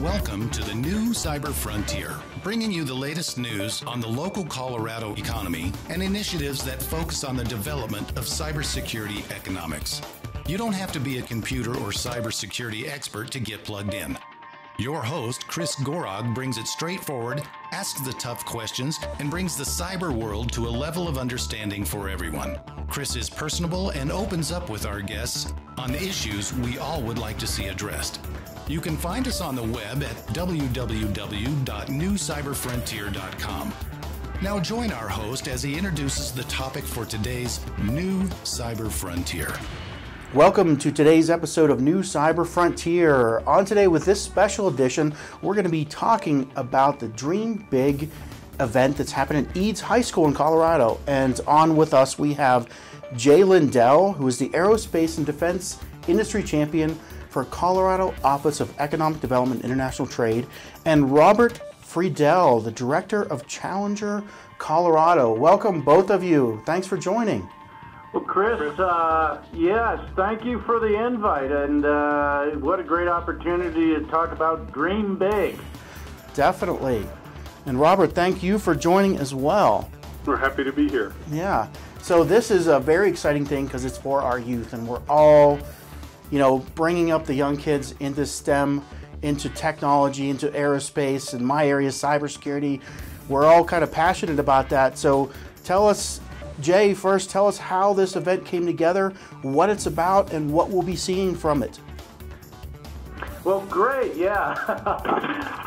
Welcome to the new Cyber Frontier, bringing you the latest news on the local Colorado economy and initiatives that focus on the development of cybersecurity economics. You don't have to be a computer or cybersecurity expert to get plugged in. Your host, Chris Gorog, brings it straightforward, asks the tough questions, and brings the cyber world to a level of understanding for everyone. Chris is personable and opens up with our guests on issues we all would like to see addressed. You can find us on the web at www.newcyberfrontier.com. Now join our host as he introduces the topic for today's New Cyber Frontier. Welcome to today's episode of New Cyber Frontier. On today with this special edition, we're going to be talking about the Dream Big event that's happening at Eads High School in Colorado. And on with us we have Jay Lindell, who is the Aerospace and Defense Industry Champion for Colorado Office of Economic Development International Trade, and Robert Fredell, the Director of Challenger Colorado. Welcome, both of you. Thanks for joining. Well, Chris, yes, thank you for the invite, and what a great opportunity to talk about Dream Big. Definitely. And Robert, thank you for joining as well. We're happy to be here. Yeah. So this is a very exciting thing because it's for our youth, and we're all bringing up the young kids into STEM, into technology, into aerospace, and my area is cybersecurity. We're all kind of passionate about that. So tell us, Jay, first, tell us how this event came together, what it's about, and what we'll be seeing from it. Well, great, yeah.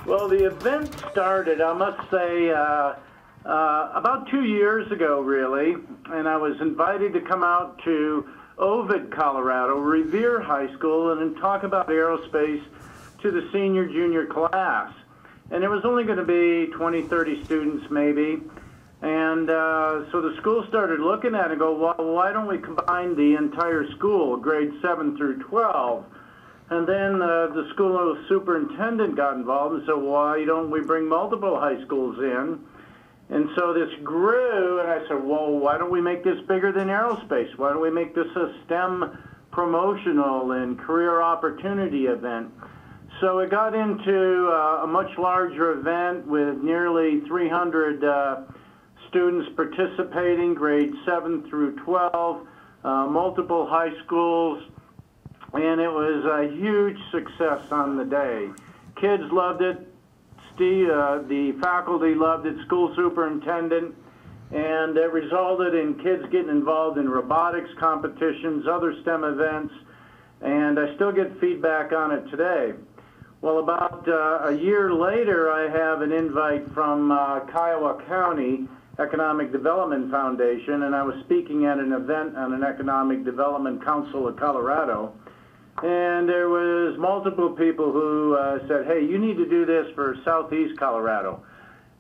Well, the event started, I must say, about 2 years ago, really, and I was invited to come out to Ovid, Colorado, Revere High School, and then talk about aerospace to the senior, junior class. And it was only going to be 20, 30 students maybe. And so the school started looking at it and go, well, why don't we combine the entire school, grades 7 through 12? And then the school superintendent got involved and said, why don't we bring multiple high schools in? And so this grew, and I said, well, why don't we make this bigger than aerospace? Why don't we make this a STEM promotional and career opportunity event? So it got into a much larger event with nearly 300 students participating, grades 7 through 12, multiple high schools, and it was a huge success on the day. Kids loved it. The faculty loved it, school superintendent, and it resulted in kids getting involved in robotics competitions, other STEM events, and I still get feedback on it today. Well, about a year later, I have an invite from Kiowa County Economic Development Foundation, and I was speaking at an event on an Economic Development Council of Colorado. And there was multiple people who said, hey, you need to do this for Southeast Colorado.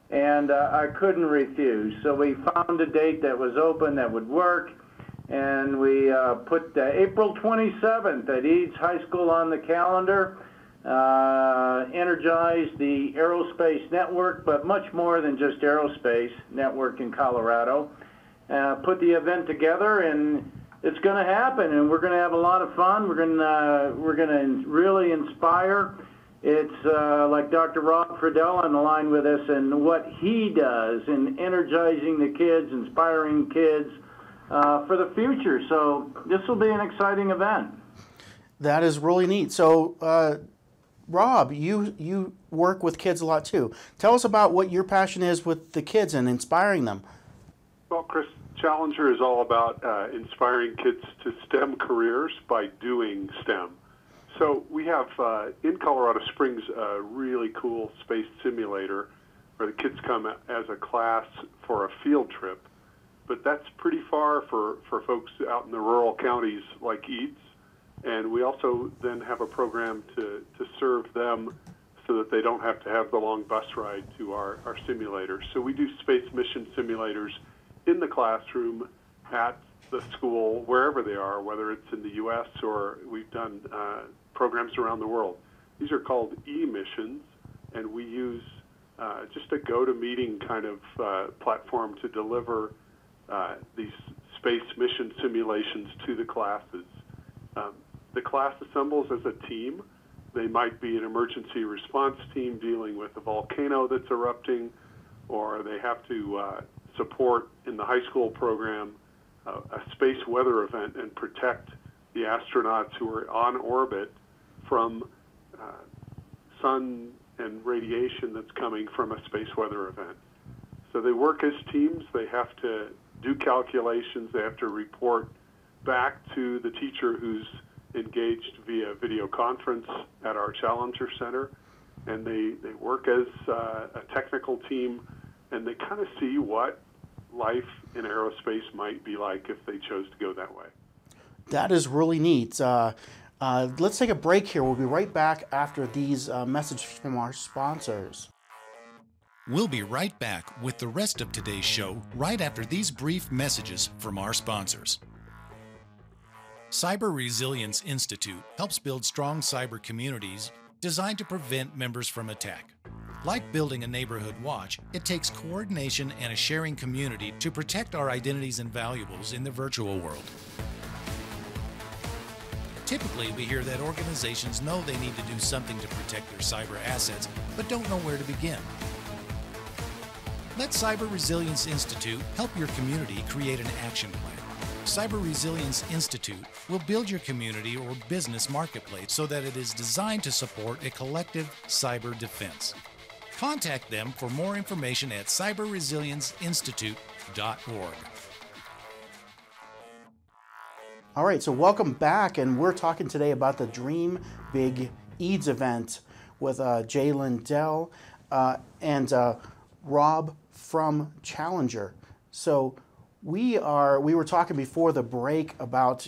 And I couldn't refuse. So we found a date that was open that would work. And we put April 27th at Eads High School on the calendar, energized the aerospace network, but much more than just aerospace network in Colorado. Put the event together, and it's going to happen, and we're going to have a lot of fun. We're going to really inspire. It's like Dr. Rob Fredell on the line with us, and what he does in energizing the kids, inspiring kids for the future. So this will be an exciting event. That is really neat. So, Rob, you work with kids a lot too. Tell us about what your passion is with the kids and inspiring them. Well, Chris, Challenger is all about inspiring kids to STEM careers by doing STEM. So we have in Colorado Springs a really cool space simulator where the kids come as a class for a field trip. But that's pretty far for folks out in the rural counties like Eads. And we also then have a program to serve them so that they don't have to have the long bus ride to our simulators. So we do space mission simulators in the classroom, at the school, wherever they are, whether it's in the U.S. or we've done programs around the world. These are called e-missions, and we use just a go-to-meeting kind of platform to deliver these space mission simulations to the classes. The class assembles as a team. They might be an emergency response team dealing with a volcano that's erupting, or they have to support in the high school program a space weather event and protect the astronauts who are on orbit from sun and radiation that's coming from a space weather event. So they work as teams. They have to do calculations. They have to report back to the teacher who's engaged via video conference at our Challenger Center. And they work as a technical team, and they kind of see what life in aerospace might be like if they chose to go that way. That is really neat. Let's take a break here. We'll be right back after these messages from our sponsors. We'll be right back with the rest of today's show right after these brief messages from our sponsors. Cyber Resilience Institute helps build strong cyber communities designed to prevent members from attack. Like building a neighborhood watch, it takes coordination and a sharing community to protect our identities and valuables in the virtual world. Typically, we hear that organizations know they need to do something to protect their cyber assets, but don't know where to begin. Let Cyber Resilience Institute help your community create an action plan. Cyber Resilience Institute will build your community or business marketplace so that it is designed to support a collective cyber defense. Contact them for more information at cyberresilienceinstitute.org. All right, so welcome back, and we're talking today about the Dream Big Eads event with Jay Lindell and Rob from Challenger. So we were talking before the break about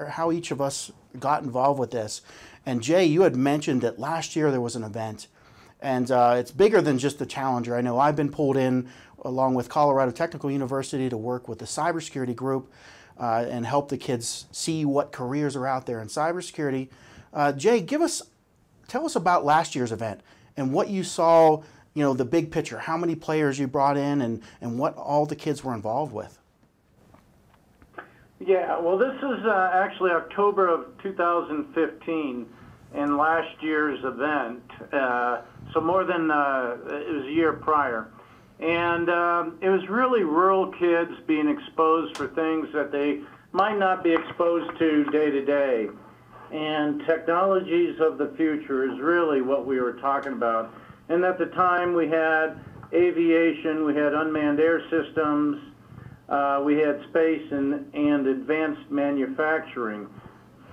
how each of us got involved with this, and Jay, you had mentioned that last year there was an event, and it's bigger than just the Challenger. I know I've been pulled in along with Colorado Technical University to work with the cybersecurity group and help the kids see what careers are out there in cybersecurity. Jay, tell us about last year's event and what you saw, the big picture, how many players you brought in and what all the kids were involved with. Yeah, well, this is actually October of 2015 and last year's event, so more than, it was a year prior. And it was really rural kids being exposed for things that they might not be exposed to day to day. And technologies of the future is really what we were talking about. And at the time we had aviation, we had unmanned air systems, we had space and advanced manufacturing,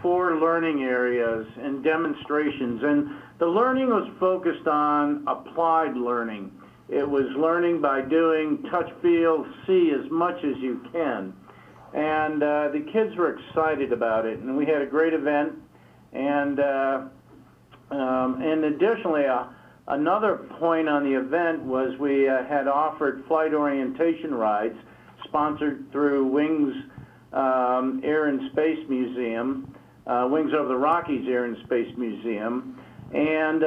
4 learning areas and demonstrations. And the learning was focused on applied learning. It was learning by doing, touch, feel, see as much as you can. And the kids were excited about it, and we had a great event. And additionally, another point on the event was we had offered flight orientation rides sponsored through Wings Air and Space Museum, Wings Over the Rockies Air and Space Museum. And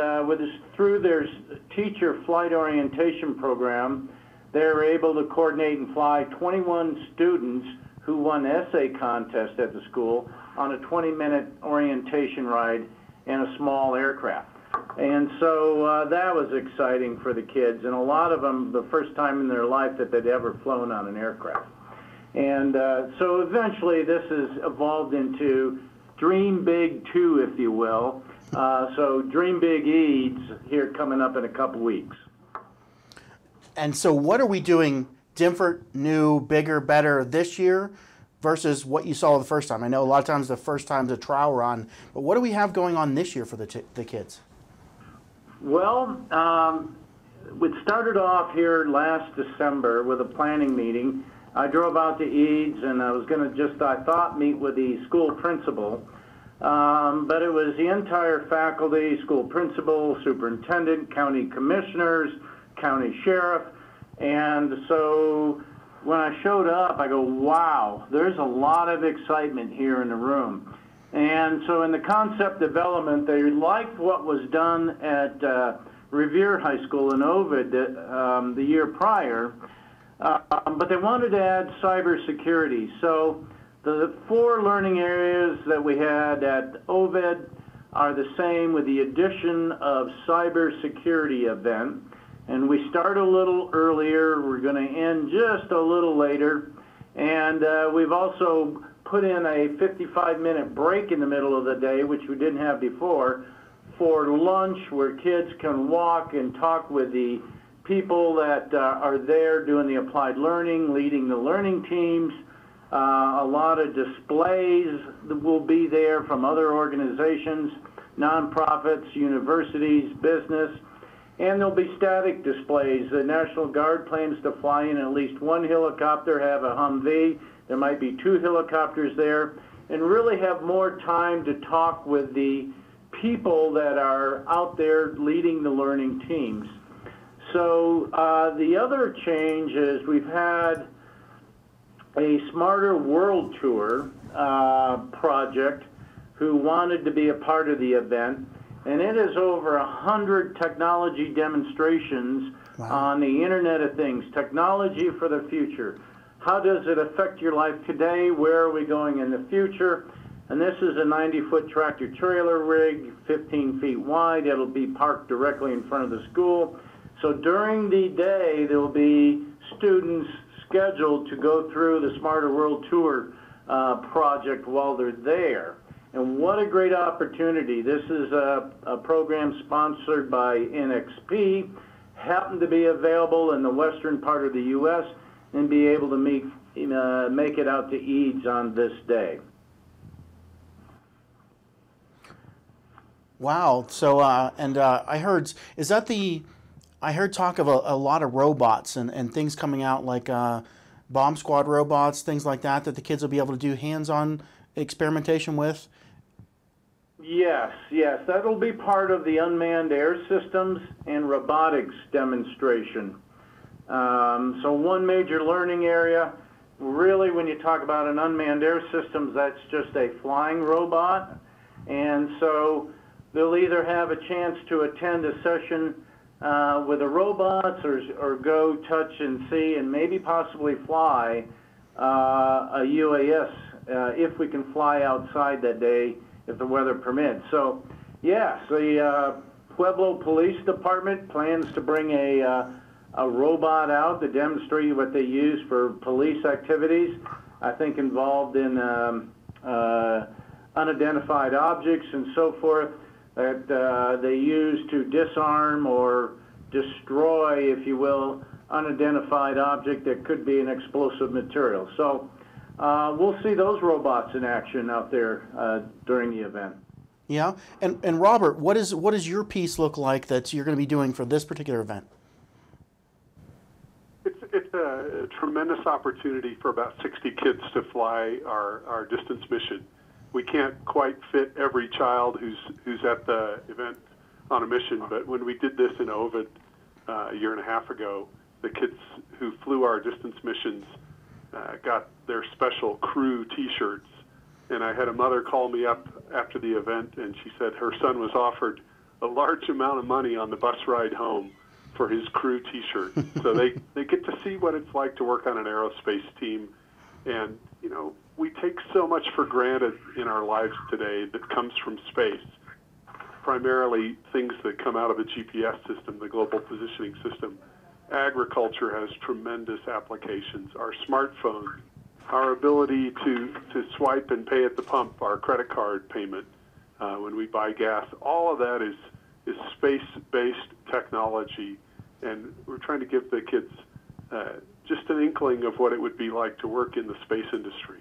through their teacher flight orientation program, they were able to coordinate and fly 21 students who won essay contest at the school on a 20-minute orientation ride in a small aircraft. And so that was exciting for the kids, and a lot of them, the first time in their life that they'd ever flown on an aircraft. And so eventually this has evolved into Dream Big 2, if you will. So Dream Big Eads here coming up in a couple weeks. And so what are we doing different, new, bigger, better this year versus what you saw the first time? I know a lot of times the first time's a trial run, but what do we have going on this year for the kids? Well, we started off here last December with a planning meeting. I drove out to Eads, and I was going to I thought, meet with the school principal. But it was the entire faculty, school principal, superintendent, county commissioners, county sheriff. And so when I showed up, I go, wow, there's a lot of excitement here in the room. And so in the concept development, they liked what was done at Revere High School in Ovid the year prior. but they wanted to add cybersecurity. So the 4 learning areas that we had at OVED are the same with the addition of cybersecurity event. And we start a little earlier. We're going to end just a little later. And we've also put in a 55-minute break in the middle of the day, which we didn't have before, for lunch where kids can walk and talk with the people that are there doing the applied learning, leading the learning teams. A lot of displays will be there from other organizations, nonprofits, universities, business, and there'll be static displays. The National Guard plans to fly in at least 1 helicopter, have a Humvee. There might be 2 helicopters there, and really have more time to talk with the people that are out there leading the learning teams. So the other change is we've had a Smarter World Tour project who wanted to be a part of the event, and it is over 100 technology demonstrations on the Internet of Things, technology for the future. How does it affect your life today? Where are we going in the future? And this is a 90-foot tractor trailer rig, 15 feet wide. It'll be parked directly in front of the school. So during the day, there will be students scheduled to go through the Smarter World Tour project while they're there. And what a great opportunity. This is a program sponsored by NXP, happened to be available in the western part of the U.S. and be able to make it out to Eads on this day. Wow. So, I heard, I heard talk of a lot of robots and things coming out like bomb squad robots, things like that the kids will be able to do hands-on experimentation with. Yes, that'll be part of the unmanned air systems and robotics demonstration. So one major learning area, really when you talk about an unmanned air systems, that's just a flying robot. And so they'll either have a chance to attend a session with the robots or go touch and see and maybe possibly fly a UAS if we can fly outside that day, if the weather permits. So, yes, the Pueblo Police Department plans to bring a robot out to demonstrate what they use for police activities, I think involved in unidentified objects and so forth that they use to disarm or destroy, if you will, unidentified object that could be an explosive material. So we'll see those robots in action out there during the event. Yeah, and Robert, what does your piece look like that you're going to be doing for this particular event? It's a tremendous opportunity for about 60 kids to fly our distance mission. We can't quite fit every child who's at the event on a mission, but when we did this in Ovid a year and a half ago, the kids who flew our distance missions got their special crew T-shirts. And I had a mother call me up after the event, and she said her son was offered a large amount of money on the bus ride home for his crew T-shirt. So they get to see what it's like to work on an aerospace team. And, you know, we take so much for granted in our lives today that comes from space, primarily things that come out of a GPS system, the Global Positioning System. Agriculture has tremendous applications. Our smartphones, our ability to swipe and pay at the pump, our credit card payment when we buy gas, all of that is space-based technology, and we're trying to give the kids just an inkling of what it would be like to work in the space industry.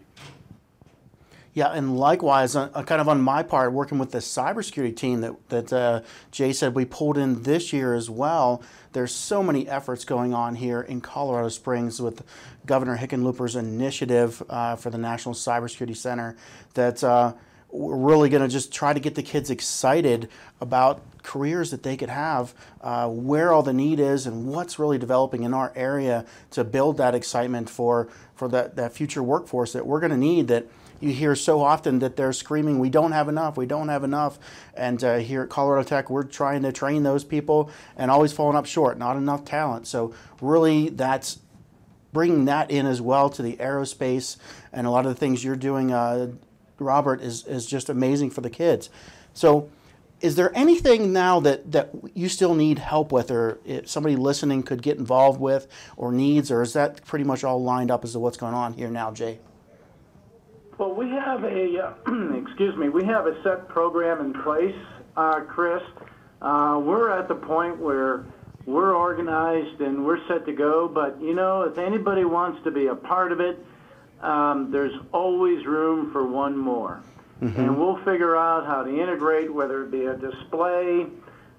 Yeah, and likewise, kind of on my part, working with the cybersecurity team that Jay said we pulled in this year as well. There's so many efforts going on here in Colorado Springs with Governor Hickenlooper's initiative for the National Cybersecurity Center that we're really going to just try to get the kids excited about careers that they could have, where all the need is, and what's really developing in our area to build that excitement for that future workforce that we're going to need. That you hear so often that they're screaming, we don't have enough, we don't have enough. And here at Colorado Tech, we're trying to train those people and always falling up short, not enough talent. So really that's bringing that in as well to the aerospace and a lot of the things you're doing, Robert, is just amazing for the kids. So is there anything now that you still need help with, or if somebody listening could get involved with or needs, or is that pretty much all lined up as to what's going on here now, Jay? Well, we have a, excuse me, we have a set program in place, Chris. We're at the point where we're organized and we're set to go, but you know, if anybody wants to be a part of it, there's always room for one more. Mm-hmm. And we'll figure out how to integrate, whether it be a display.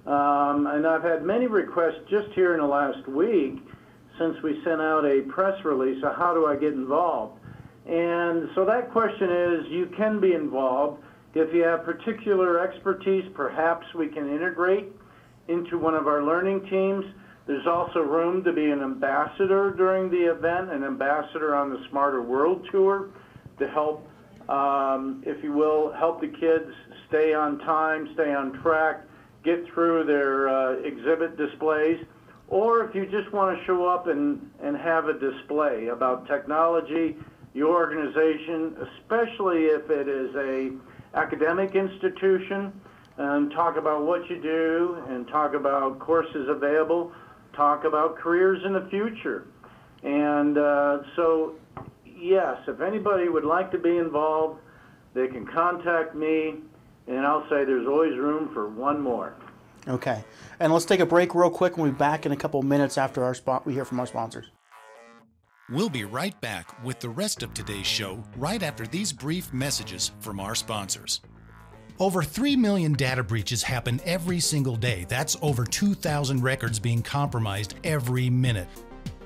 And I've had many requests just here in the last week since we sent out a press release of how do I get involved. And so that question is, you can be involved. If you have particular expertise, perhaps we can integrate into one of our learning teams. There's also room to be an ambassador during the event, an ambassador on the Smarter World Tour to help, if you will, help the kids stay on time, stay on track, get through their exhibit displays. Or if you just want to show up and have a display about technology, your organization, especially if it is a academic institution, and talk about what you do and talk about courses available, talk about careers in the future. And so, yes, if anybody would like to be involved, they can contact me, and I'll say there's always room for one more. Okay. And let's take a break real quick, and we'll be back in a couple of minutes after we hear from our sponsors. We'll be right back with the rest of today's show right after these brief messages from our sponsors. Over 3 million data breaches happen every single day. That's over 2,000 records being compromised every minute.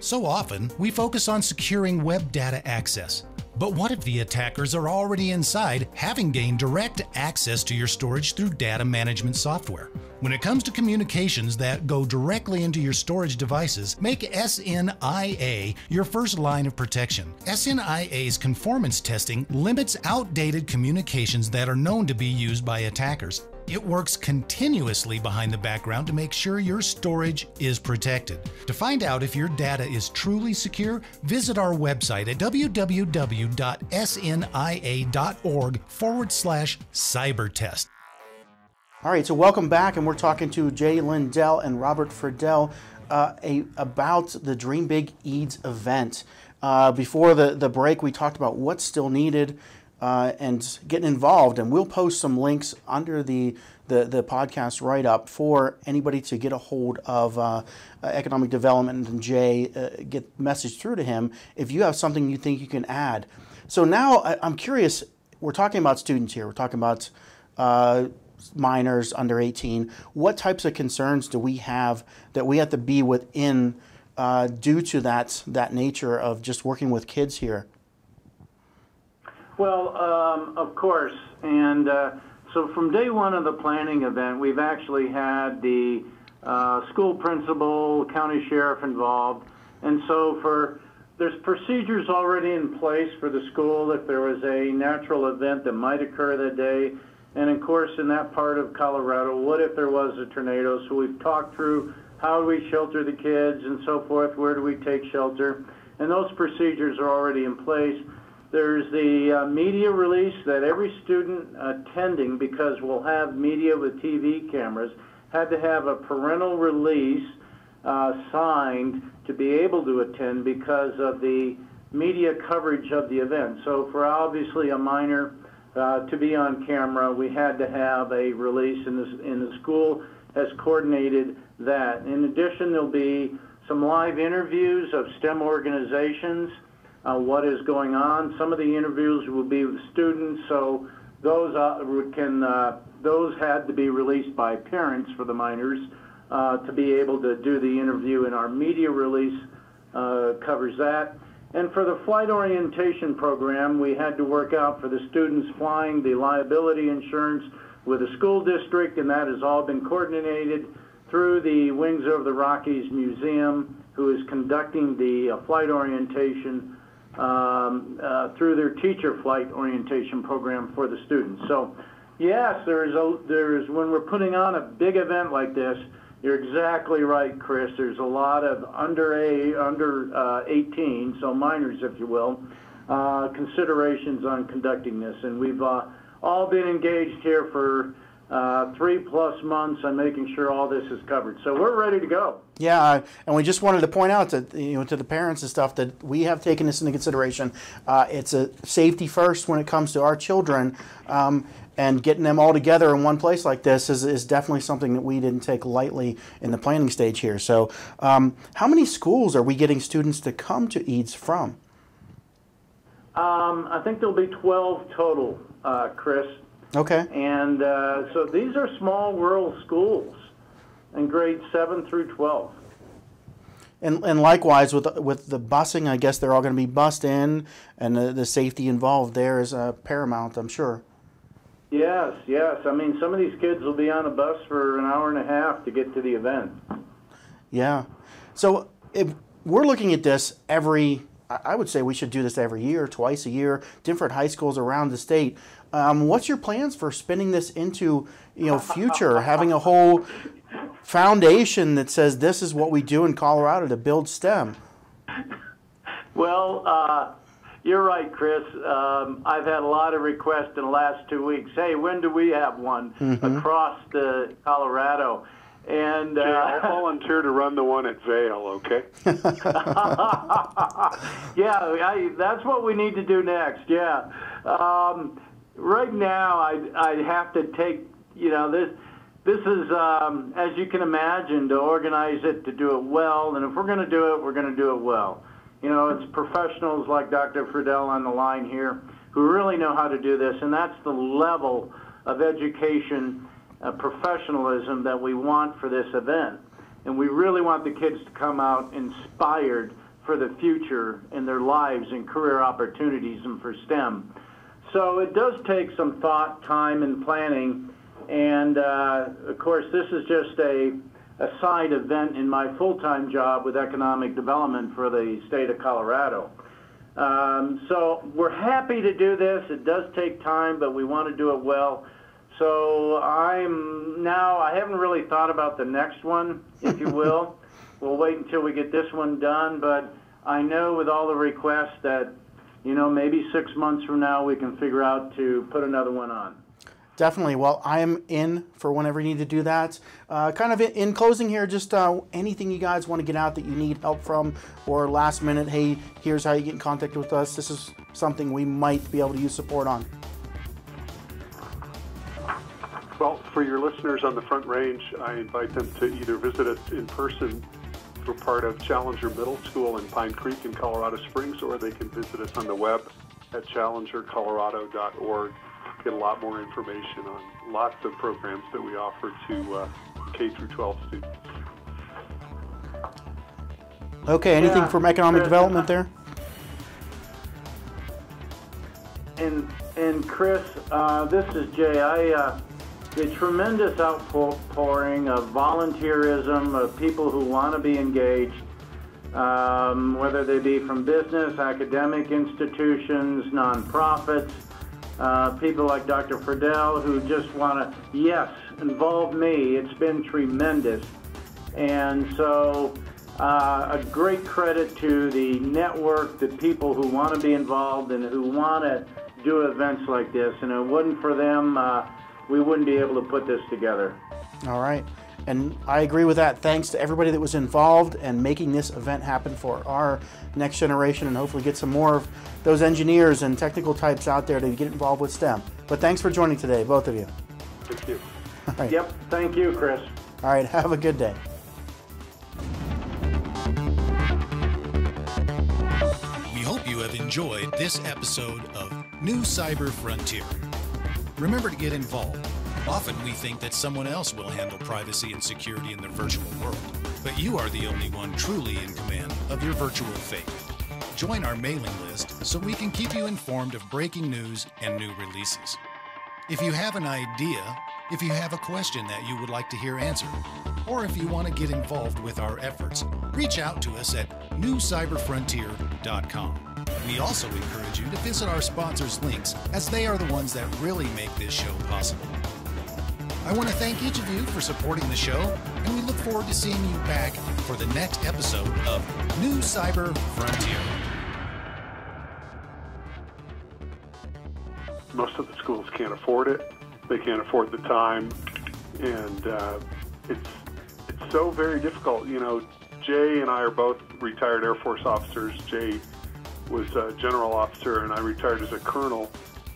So often, we focus on securing web data access. But what if the attackers are already inside, having gained direct access to your storage through data management software? When it comes to communications that go directly into your storage devices, make SNIA your first line of protection. SNIA's conformance testing limits outdated communications that are known to be used by attackers. It works continuously behind the background to make sure your storage is protected. To find out if your data is truly secure, visit our website at www.snia.org/cybertest. All right, so welcome back, and we're talking to Jay Lindell and Robert Fredell about the Dream Big Eads event. Before the break, we talked about what's still needed and getting involved, and we'll post some links under the podcast write-up for anybody to get a hold of economic development, and Jay, get message through to him if you have something you think you can add. So now I'm curious, we're talking about students here, we're talking about minors under 18. What types of concerns do we have that we have to be within due to that nature of just working with kids here? Well, of course, and so from day one of the planning event, we've actually had the school principal, county sheriff involved, and so there's procedures already in place for the school if there was a natural event that might occur that day. And of course, in that part of Colorado, what if there was a tornado? So we've talked through how do we shelter the kids and so forth, where do we take shelter? And those procedures are already in place. There's the media release that every student attending, because we'll have media with TV cameras, had to have a parental release signed to be able to attend because of the media coverage of the event. So for obviously a minor to be on camera, we had to have a release, and the school has coordinated that. In addition, there'll be some live interviews of STEM organizations, what is going on. Some of the interviews will be with students, so those had to be released by parents for the minors to be able to do the interview, and our media release covers that. And for the flight orientation program, we had to work out for the students flying the liability insurance with the school district, and that has all been coordinated through the Wings Over the Rockies Museum, who is conducting the flight orientation through their teacher flight orientation program for the students. So yes, there's when we're putting on a big event like this, You're exactly right, Chris. There's a lot of under 18, so minors, if you will, considerations on conducting this. And we've all been engaged here for 3+ months on making sure all this is covered. So we're ready to go. Yeah, and we just wanted to point out that, to the parents and stuff, that we have taken this into consideration. It's a safety first when it comes to our children, and getting them all together in one place like this is definitely something that we didn't take lightly in the planning stage here. So how many schools are we getting students to come to Eads from? I think there'll be 12 total, Chris. Okay. And so these are small rural schools in grades 7 through 12. And likewise with the busing, I guess they're all going to be bussed in, and the safety involved there is paramount, I'm sure. Yes, yes. I mean, some of these kids will be on a bus for an hour and a half to get to the event. Yeah. So if we're looking at this I would say we should do this every year, twice a year, different high schools around the state. What's your plans for spinning this into, future, having a whole foundation that says this is what we do in Colorado to build STEM? Well, you're right, Chris. I've had a lot of requests in the last 2 weeks. Hey, when do we have one across Colorado? And I'll volunteer to run the one at Vail, okay? Yeah, that's what we need to do next, yeah. Right now, I have to take, this is, as you can imagine, to organize it, to do it well, and if we're going to do it, we're going to do it well. It's professionals like Dr. Fredell on the line here who really know how to do this, and that's the level of education, professionalism that we want for this event. And we really want the kids to come out inspired for the future in their lives and career opportunities and for STEM. So it does take some thought, time, and planning. And of course, this is just a side event in my full-time job with economic development for the state of Colorado. So we're happy to do this. It does take time, but we want to do it well. So I haven't really thought about the next one, if you will. We'll wait until we get this one done, but I know with all the requests that, maybe 6 months from now we can figure out to put another one on. Definitely. Well, I am in for whenever you need to do that. Kind of in closing here, just anything you guys want to get out that you need help from, or last minute, hey, here's how you get in contact with us. This is something we might be able to use support on. Well, for your listeners on the Front Range, I invite them to either visit us in person for part of Challenger Middle School in Pine Creek in Colorado Springs, or they can visit us on the web at challengercolorado.org. Get a lot more information on lots of programs that we offer to K through 12 students. Okay, anything from economic development there? And Chris, this is Jay. The tremendous outpouring of volunteerism, of people who want to be engaged, whether they be from business, academic institutions, nonprofits, people like Dr. Fredell who just want to, yes, involve me. It's been tremendous. And so a great credit to the network, the people who want to be involved and who want to do events like this. And if it wasn't for them, we wouldn't be able to put this together. All right. And I agree with that. Thanks to everybody that was involved in making this event happen for our next generation, and hopefully get some more of those engineers and technical types out there to get involved with STEM. But thanks for joining today, both of you. Thank you. All right. Yep. Thank you, Chris. All right. Have a good day. We hope you have enjoyed this episode of New Cyber Frontier. Remember to get involved. Often we think that someone else will handle privacy and security in the virtual world, but you are the only one truly in command of your virtual fate. Join our mailing list so we can keep you informed of breaking news and new releases. If you have an idea, if you have a question that you would like to hear answered, or if you want to get involved with our efforts, reach out to us at newcyberfrontier.com. We also encourage you to visit our sponsors' links, as they are the ones that really make this show possible. I want to thank each of you for supporting the show, and we look forward to seeing you back for the next episode of New Cyber Frontier. Most of the schools can't afford it. They can't afford the time, and it's so very difficult. You know, Jay and I are both retired Air Force officers. Jay was a general officer, and I retired as a colonel.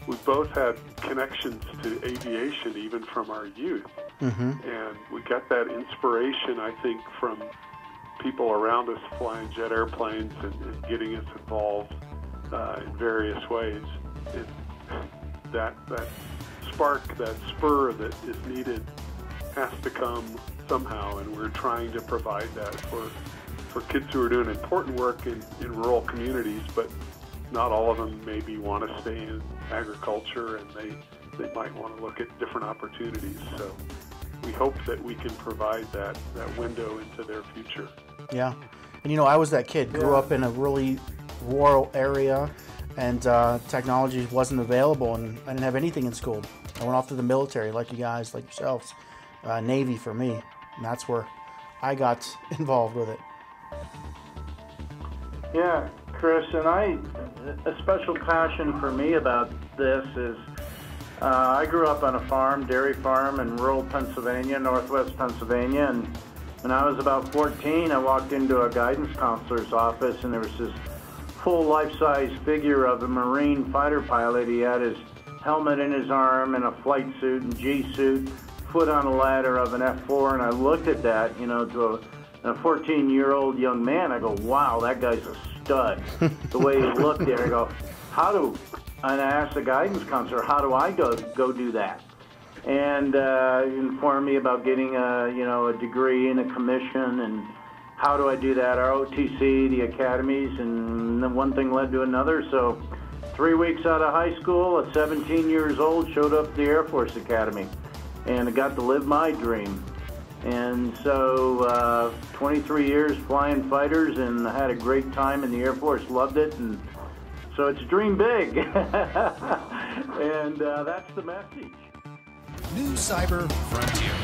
We both had connections to aviation even from our youth. And we got that inspiration, I think, from people around us flying jet airplanes and getting us involved in various ways. That spark, that spur that is needed has to come somehow, and we're trying to provide that for kids who are doing important work in rural communities, but not all of them maybe want to stay in agriculture, and they might want to look at different opportunities. So we hope that we can provide that window into their future. Yeah. And you know, I was that kid, grew up in a really rural area, and technology wasn't available, and I didn't have anything in school. I went off to the military like you guys, like yourselves. Navy for me, and that's where I got involved with it. Yeah, Chris, and a special passion for me about this is I grew up on a farm, dairy farm in rural Pennsylvania, northwest Pennsylvania, and when I was about 14, I walked into a guidance counselor's office, and there was this full life-size figure of a Marine fighter pilot. He had his helmet in his arm and a flight suit and G-suit, foot on a ladder of an F4, and I looked at that, you know, to a 14-year-old young man. I go, wow, that guy's a stud. The way he looked there, I go, and I asked the guidance counselor, how do I go do that? And he informed me about getting a degree and a commission, and how do I do that, ROTC, the academies, and then one thing led to another. So 3 weeks out of high school, at 17 years old, showed up at the Air Force Academy, and I got to live my dream. And so 23 years flying fighters, and I had a great time in the Air Force, loved it, and so it's dream big. And that's the message. New Cyber Frontier.